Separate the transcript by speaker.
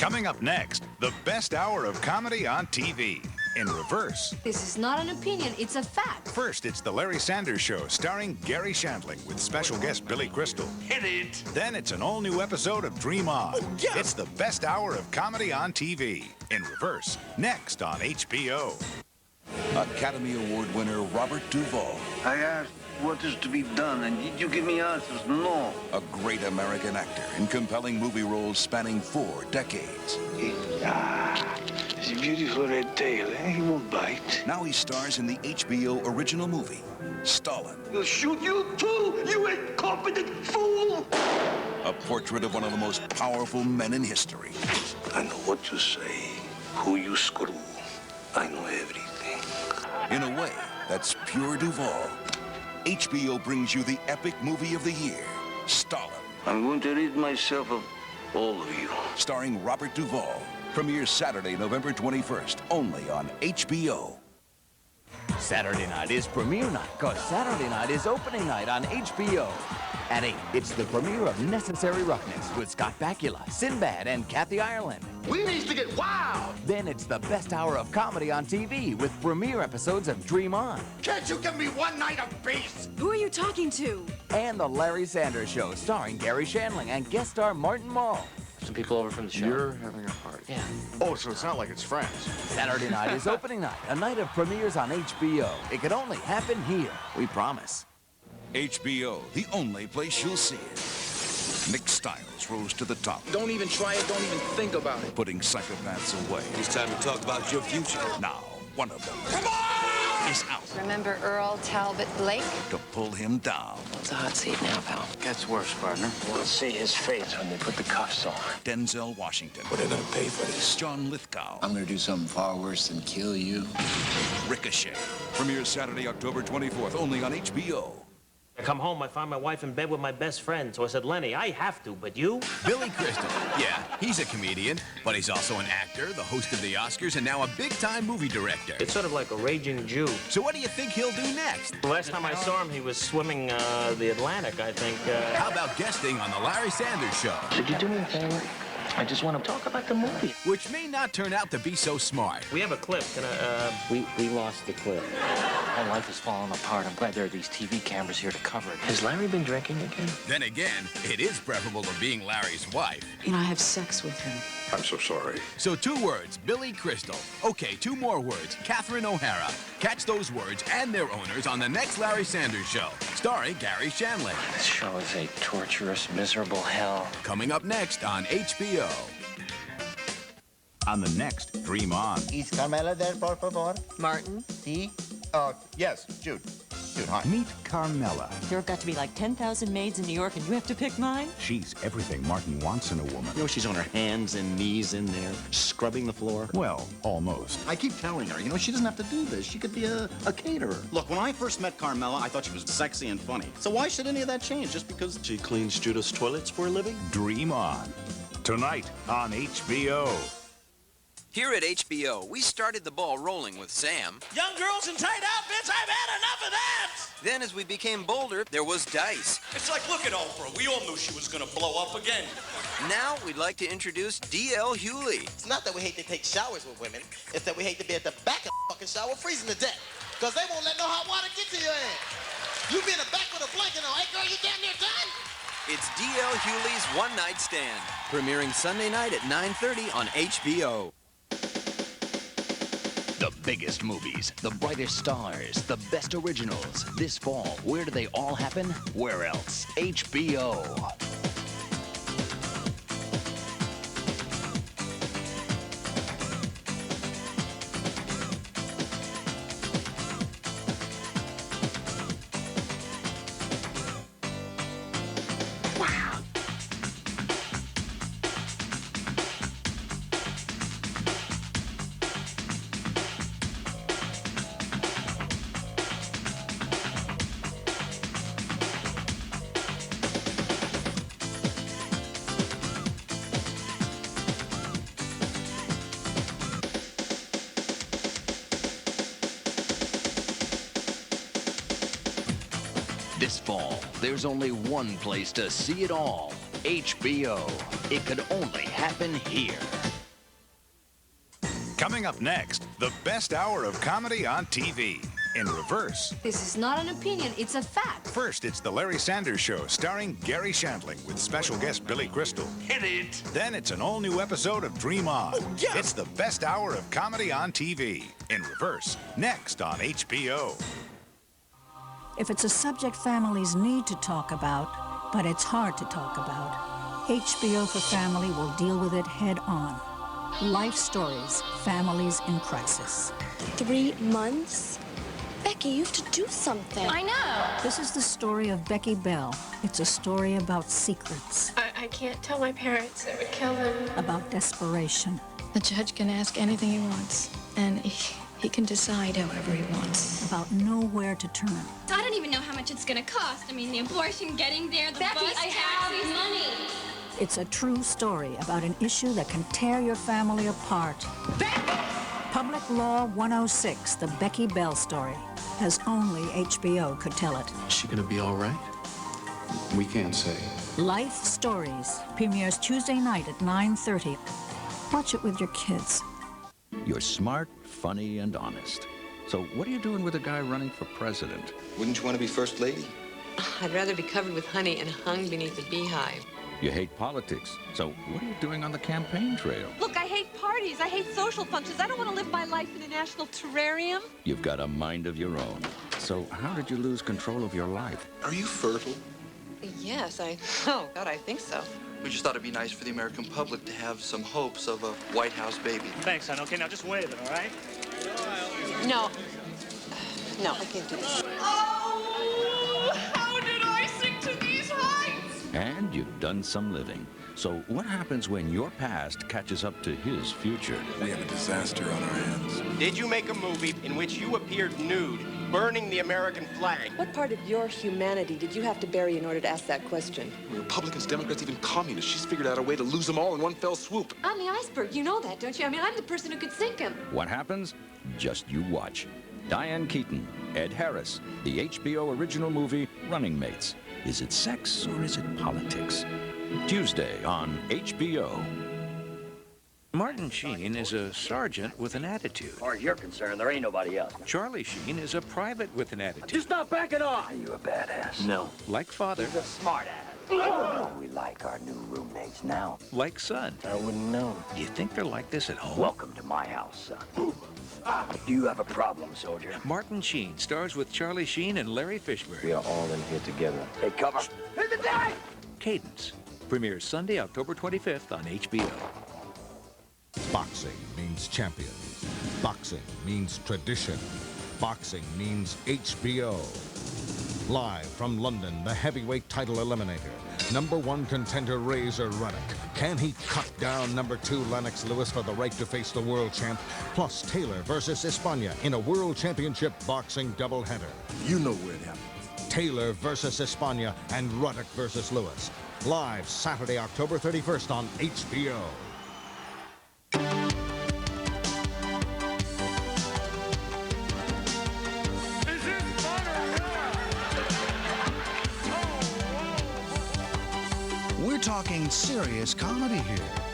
Speaker 1: Coming up next, the best hour of comedy on TV. In reverse.
Speaker 2: This is not an opinion, it's a fact.
Speaker 1: First, it's the Larry Sanders Show, starring Gary Shandling with special guest Billy Crystal.
Speaker 3: Hit it!
Speaker 1: Then it's an all-new episode of Dream On.
Speaker 3: Oh, yes.
Speaker 1: It's the best hour of comedy on TV. In reverse, next on HBO.
Speaker 4: Academy Award winner Robert Duvall.
Speaker 5: I asked what is to be done, and did you give me answers? No.
Speaker 4: A great American actor in compelling movie roles spanning 4 decades.
Speaker 5: It's a beautiful red tail, eh? He won't bite.
Speaker 4: Now he stars in the HBO original movie, Stalin.
Speaker 5: He'll shoot you too, you incompetent fool!
Speaker 4: A portrait of one of the most powerful men in history.
Speaker 5: I know what you say, who you screw. I know everything.
Speaker 4: In a way, that's pure Duvall. HBO brings you the epic movie of the year, Stalin.
Speaker 5: I'm going to rid myself of all of you.
Speaker 4: Starring Robert Duvall. Premieres Saturday, November 21st, only on HBO.
Speaker 6: Saturday night is premiere night, because Saturday night is opening night on HBO. At 8, it's the premiere of Necessary Roughness with Scott Bakula, Sinbad, and Kathy Ireland.
Speaker 3: We need to get wild!
Speaker 6: Then it's the best hour of comedy on TV with premiere episodes of Dream On.
Speaker 3: Can't you give me one night of peace?
Speaker 2: Who are you talking to?
Speaker 6: And the Larry Sanders Show, starring Gary Shandling and guest star Martin Mull.
Speaker 7: Some people over from the show.
Speaker 3: You're having a party.
Speaker 7: Yeah.
Speaker 3: Oh, so it's not like it's friends.
Speaker 6: Saturday night is opening night, a night of premieres on HBO. It could only happen here, we promise.
Speaker 4: HBO, the only place you'll see it. Nick Stiles rose to the top.
Speaker 8: Don't even try it, don't even think about it.
Speaker 4: Putting psychopaths away.
Speaker 3: It's time to talk about your future.
Speaker 4: Now, one of them is out
Speaker 9: Remember Earl Talbot Blake?
Speaker 4: to pull him down.
Speaker 7: It's a hot seat now, pal.
Speaker 5: Gets worse, partner. We'll see his face when they put the cuffs on.
Speaker 4: Denzel Washington.
Speaker 5: What are they gonna pay for this?
Speaker 4: John Lithgow.
Speaker 10: I'm gonna do something far worse than kill you.
Speaker 4: Ricochet. Premieres Saturday, October 24th, only on HBO.
Speaker 7: I come home, I find my wife in bed with my best friend. So I said, Lenny, I have to, but you?
Speaker 11: Billy Crystal. Yeah, he's a comedian, but he's also an actor, the host of the Oscars, and now a big-time movie director.
Speaker 7: It's sort of like a raging Jew.
Speaker 11: So what do you think he'll do next?
Speaker 7: The last time I saw him, he was swimming the Atlantic, I think.
Speaker 11: How about guesting on the Larry Sanders Show?
Speaker 7: Could you do me a favor? I just want to talk about the movie.
Speaker 11: Which may not turn out to be so smart.
Speaker 7: We have a clip. Can I, We lost the clip. My life is falling apart. I'm glad there are these TV cameras here to cover it. Has Larry been drinking again?
Speaker 11: Then again, it is preferable to being Larry's wife.
Speaker 2: You know, I have sex with him.
Speaker 3: I'm so sorry.
Speaker 11: So 2 words, Billy Crystal. Okay, 2 more words, Catherine O'Hara. Catch those words and their owners on the next Larry Sanders Show, starring Gary Shandling.
Speaker 7: This show is a torturous, miserable hell.
Speaker 11: Coming up next on HBO. On the next Dream On.
Speaker 10: Is Carmela there, por favor?
Speaker 2: Martin?
Speaker 10: Si? Yes, Jude. Jude, hi.
Speaker 1: Meet Carmela.
Speaker 9: There have got to be like 10,000 maids in New York, and you have to pick mine?
Speaker 1: She's everything Martin wants in a woman.
Speaker 6: You know, she's on her hands and knees in there, scrubbing the floor.
Speaker 1: Well, almost.
Speaker 8: I keep telling her, she doesn't have to do this. She could be a caterer. Look, when I first met Carmela, I thought she was sexy and funny. So why should any of that change just because
Speaker 3: She cleans Judith's toilets for a living?
Speaker 1: Dream On. Tonight on HBO.
Speaker 12: Here at HBO, we started the ball rolling with Sam.
Speaker 3: Young girls in tight outfits, I've had enough of that!
Speaker 12: Then as we became bolder, there was Dice.
Speaker 3: It's like, look at Oprah. We all knew she was gonna blow up again.
Speaker 12: Now we'd like to introduce D.L. Hughley.
Speaker 13: It's not that we hate to take showers with women. It's that we hate to be at the back of the fucking shower freezing to death. Because they won't let no hot water get to your ass. You be in the back with a blanket on. Hey, girl, you damn near done?
Speaker 12: It's D.L. Hughley's One Night Stand, premiering Sunday night at 9:30 on HBO.
Speaker 6: The biggest movies, the brightest stars, the best originals. This fall, where do they all happen? Where else? HBO. This fall, there's only one place to see it all. HBO. It could only happen here.
Speaker 1: Coming up next, the best hour of comedy on TV. In reverse.
Speaker 2: This is not an opinion, it's a fact.
Speaker 1: First, it's the Larry Sanders Show, starring Gary Shandling with special guest Billy Crystal.
Speaker 3: Hit it.
Speaker 1: Then it's an all-new episode of Dream On.
Speaker 3: Oh, yes.
Speaker 1: It's the best hour of comedy on TV. In reverse. Next on HBO.
Speaker 14: If it's a subject families need to talk about, but it's hard to talk about, HBO for Family will deal with it head on. Life stories, families in crisis.
Speaker 15: 3 months? Becky, you have to do something.
Speaker 14: I know. This is the story of Becky Bell. It's a story about secrets.
Speaker 15: I can't tell my parents. It would kill them.
Speaker 14: About desperation.
Speaker 15: The judge can ask anything he wants, and he can decide however he wants.
Speaker 14: About nowhere to turn.
Speaker 16: I don't even know how much it's gonna cost. I mean, the abortion, getting there, the
Speaker 15: Becky,
Speaker 16: bus,
Speaker 15: I
Speaker 16: taxis,
Speaker 15: have
Speaker 16: money.
Speaker 14: It's a true story about an issue that can tear your family apart. Public Law 106, the Becky Bell story, as only HBO could tell it.
Speaker 17: Is she gonna be all right? We can't say.
Speaker 14: Life Stories premieres Tuesday night at 9:30. Watch it with your kids.
Speaker 18: You're smart, funny, and honest. So what are you doing with a guy running for president?
Speaker 19: Wouldn't you want to be first lady?
Speaker 20: I'd rather be covered with honey and hung beneath a beehive.
Speaker 18: You hate politics. So what are you doing on the campaign trail?
Speaker 21: Look, I hate parties. I hate social functions. I don't want to live my life in a national terrarium.
Speaker 18: You've got a mind of your own. So how did you lose control of your life?
Speaker 19: Are you fertile?
Speaker 20: Yes, oh, God, I think so.
Speaker 19: We just thought it'd be nice for the American public to have some hopes of a White House baby.
Speaker 22: Thanks, son. Okay, now just wave it, all right?
Speaker 20: No. No, I can't do this.
Speaker 21: Oh, how did I sink to these heights?
Speaker 18: And you've done some living. So what happens when your past catches up to his future?
Speaker 19: We have a disaster on our hands.
Speaker 23: Did you make a movie in which you appeared nude, burning the American flag?
Speaker 20: What part of your humanity did you have to bury in order to ask that question?
Speaker 19: Republicans, Democrats, even communists. She's figured out a way to lose them all in one fell swoop.
Speaker 20: I'm the iceberg. You know that, don't you? I mean, I'm the person who could sink him.
Speaker 18: What happens? Just you watch. Diane Keaton, Ed Harris, the HBO original movie Running Mates. Is it sex or is it politics? Tuesday on HBO.
Speaker 24: Martin Sheen is a sergeant with an attitude.
Speaker 25: As far as you're concerned, there ain't nobody else.
Speaker 24: Charlie Sheen is a private with an attitude.
Speaker 25: Just not backing off. Are you a badass?
Speaker 24: No. Like father.
Speaker 25: He's a smart ass. We like our new roommates now.
Speaker 24: Like son.
Speaker 25: I wouldn't know.
Speaker 24: Do you think they're like this at home?
Speaker 25: Welcome to my house, son. Do you have a problem, soldier?
Speaker 24: Martin Sheen stars with Charlie Sheen and Larry Fishburne.
Speaker 25: We are all in here together. Take cover. Hit the deck!
Speaker 24: Cadence premieres Sunday, October 25th on HBO.
Speaker 26: Boxing means champions. Boxing means tradition. Boxing means HBO. Live from London, the heavyweight title eliminator. #1 contender Razor Ruddock. Can he cut down #2 Lennox Lewis for the right to face the world champ? Plus Taylor versus Espana in a world championship boxing doubleheader.
Speaker 19: You know where it happened.
Speaker 26: Taylor versus Espana and Ruddock versus Lewis. Live Saturday, October 31st on HBO.
Speaker 27: We're talking serious comedy here.